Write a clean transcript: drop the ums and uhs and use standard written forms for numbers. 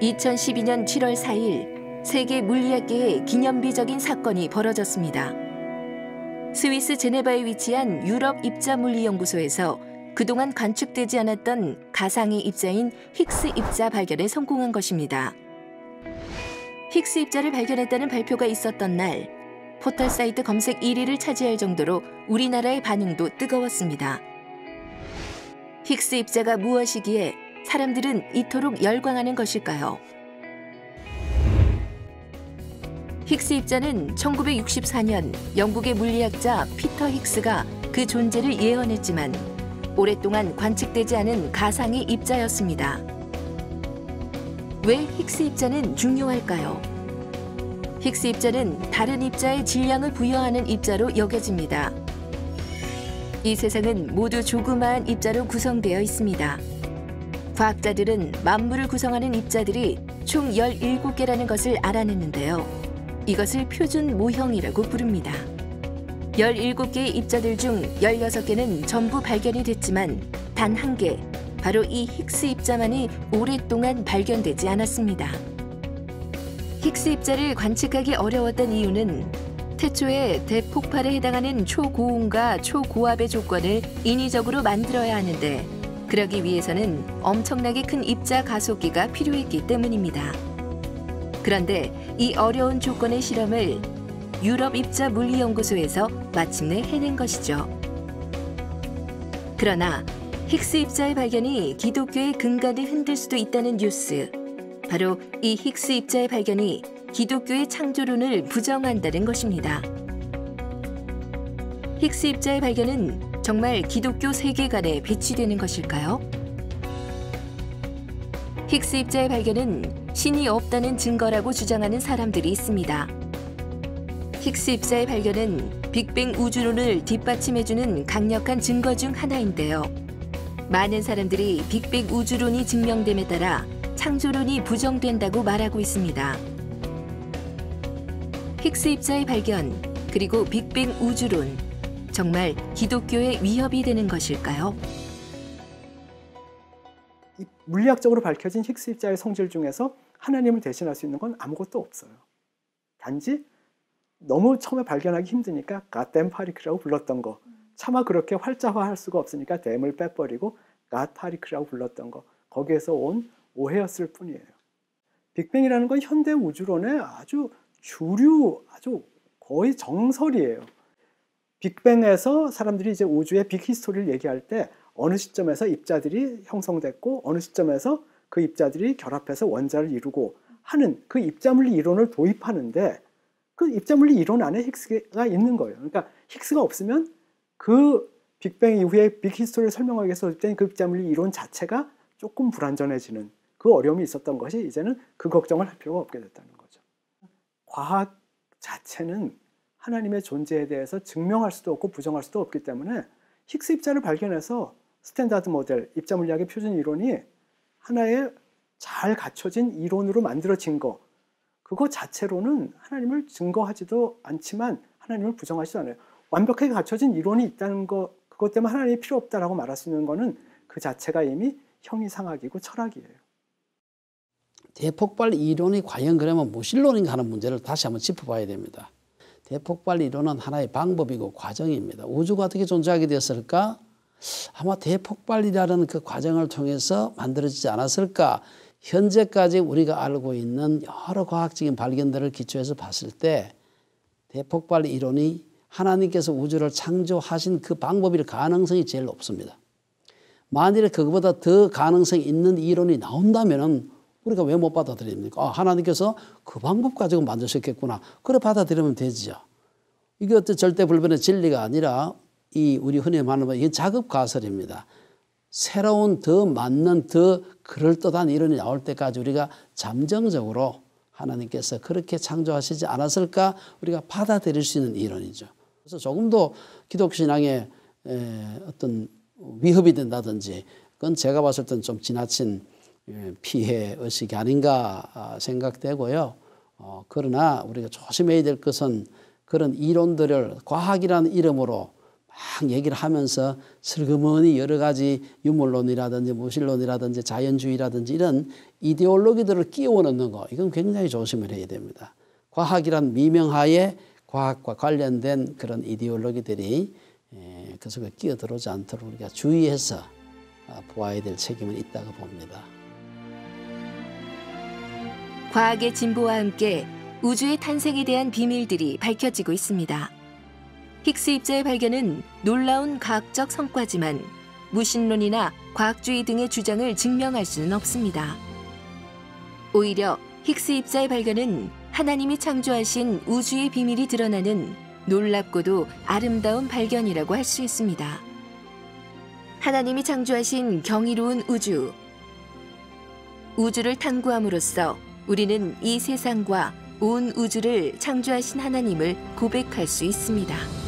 2012년 7월 4일 세계 물리학계에 기념비적인 사건이 벌어졌습니다. 스위스 제네바에 위치한 유럽 입자 물리연구소에서 그동안 관측되지 않았던 가상의 입자인 힉스 입자 발견에 성공한 것입니다. 힉스 입자를 발견했다는 발표가 있었던 날, 포털 사이트 검색 1위를 차지할 정도로 우리나라의 반응도 뜨거웠습니다. 힉스 입자가 무엇이기에 사람들은 이토록 열광하는 것일까요? 힉스 입자는 1964년 영국의 물리학자 피터 힉스가 그 존재를 예언했지만 오랫동안 관측되지 않은 가상의 입자였습니다. 왜 힉스 입자는 중요할까요? 힉스 입자는 다른 입자의 질량을 부여하는 입자로 여겨집니다. 이 세상은 모두 조그마한 입자로 구성되어 있습니다. 과학자들은 만물을 구성하는 입자들이 총 17개라는 것을 알아냈는데요. 이것을 표준 모형이라고 부릅니다. 17개의 입자들 중 16개는 전부 발견이 됐지만 단 한 개, 바로 이 힉스 입자만이 오랫동안 발견되지 않았습니다. 힉스 입자를 관측하기 어려웠던 이유는 태초에 대폭발에 해당하는 초고온과 초고압의 조건을 인위적으로 만들어야 하는데 그러기 위해서는 엄청나게 큰 입자 가속기가 필요했기 때문입니다. 그런데 이 어려운 조건의 실험을 유럽 입자 물리연구소에서 마침내 해낸 것이죠. 그러나 힉스 입자의 발견이 기독교의 근간을 흔들 수도 있다는 뉴스, 바로 이 힉스 입자의 발견이 기독교의 창조론을 부정한다는 것입니다. 힉스 입자의 발견은 정말 기독교 세계관에 배치되는 것일까요? 힉스 입자의 발견은 신이 없다는 증거라고 주장하는 사람들이 있습니다. 힉스 입자의 발견은 빅뱅 우주론을 뒷받침해주는 강력한 증거 중 하나인데요. 많은 사람들이 빅뱅 우주론이 증명됨에 따라 창조론이 부정된다고 말하고 있습니다. 힉스 입자의 발견, 그리고 빅뱅 우주론, 정말 기독교의 위협이 되는 것일까요? 물리학적으로 밝혀진 힉스 입자의 성질 중에서 하나님을 대신할 수 있는 건 아무것도 없어요. 단지 너무 처음에 발견하기 힘드니까 갓댐 파리클이라고 불렀던 거, 차마 그렇게 활자화할 수가 없으니까 댐을 빼버리고 갓 파리클이라고 불렀던 거, 거기에서 온 오해였을 뿐이에요. 빅뱅이라는 건 현대 우주론의 아주 주류, 아주 거의 정설이에요. 빅뱅에서 사람들이 이제 우주의 빅 히스토리를 얘기할 때 어느 시점에서 입자들이 형성됐고 어느 시점에서 그 입자들이 결합해서 원자를 이루고 하는 그 입자물리 이론을 도입하는데 그 입자물리 이론 안에 힉스가 있는 거예요. 그러니까 힉스가 없으면 그 빅뱅 이후에 빅 히스토리를 설명하기 위해서 도입된 그 입자물리 이론 자체가 조금 불완전해지는 그 어려움이 있었던 것이 이제는 그 걱정을 할 필요가 없게 됐다는 거죠. 과학 자체는 하나님의 존재에 대해서 증명할 수도 없고 부정할 수도 없기 때문에 힉스 입자를 발견해서 스탠다드 모델, 입자물리학의 표준 이론이 하나의 잘 갖춰진 이론으로 만들어진 거, 그거 자체로는 하나님을 증거하지도 않지만 하나님을 부정하지도 않아요. 완벽하게 갖춰진 이론이 있다는 거, 그것 때문에 하나님이 필요 없다라고 말할 수 있는 거는 그 자체가 이미 형이상학이고 철학이에요. 대폭발 이론이 과연 그러면 무신론인가 하는 문제를 다시 한번 짚어봐야 됩니다. 대폭발 이론은 하나의 방법이고 과정입니다. 우주가 어떻게 존재하게 되었을까? 아마 대폭발이라는 그 과정을 통해서 만들어지지 않았을까? 현재까지 우리가 알고 있는 여러 과학적인 발견들을 기초해서 봤을 때 대폭발 이론이 하나님께서 우주를 창조하신 그 방법일 가능성이 제일 높습니다. 만일에 그거보다 더 가능성이 있는 이론이 나온다면 우리가 왜 못 받아들입니까? 하나님께서 그 방법 가지고 만드셨겠구나. 그래 받아들이면 되지요. 이게 어떤 절대 불변의 진리가 아니라 이 우리 흔히 말하는 이게 자급가설입니다. 새로운 더 맞는 더 그럴듯한 이론이 나올 때까지 우리가 잠정적으로 하나님께서 그렇게 창조하시지 않았을까 우리가 받아들일 수 있는 이론이죠. 그래서 조금 더 기독신앙에 어떤 위협이 된다든지 그건 제가 봤을 때는 좀 지나친 피해 의식이 아닌가 생각되고요. 그러나 우리가 조심해야 될 것은 그런 이론들을 과학이라는 이름으로 막 얘기를 하면서 슬그머니 여러 가지 유물론이라든지 무신론이라든지 자연주의라든지 이런 이데올로기들을 끼워 넣는 거, 이건 굉장히 조심을 해야 됩니다. 과학이란 미명하에 과학과 관련된 그런 이데올로기들이 그 속에 끼어들어오지 않도록 우리가 주의해서 보아야 될 책임은 있다고 봅니다. 과학의 진보와 함께 우주의 탄생에 대한 비밀들이 밝혀지고 있습니다. 힉스 입자의 발견은 놀라운 과학적 성과지만 무신론이나 과학주의 등의 주장을 증명할 수는 없습니다. 오히려 힉스 입자의 발견은 하나님이 창조하신 우주의 비밀이 드러나는 놀랍고도 아름다운 발견이라고 할 수 있습니다. 하나님이 창조하신 경이로운 우주. 우주를 탐구함으로써 우리는 이 세상과 온 우주를 창조하신 하나님을 고백할 수 있습니다.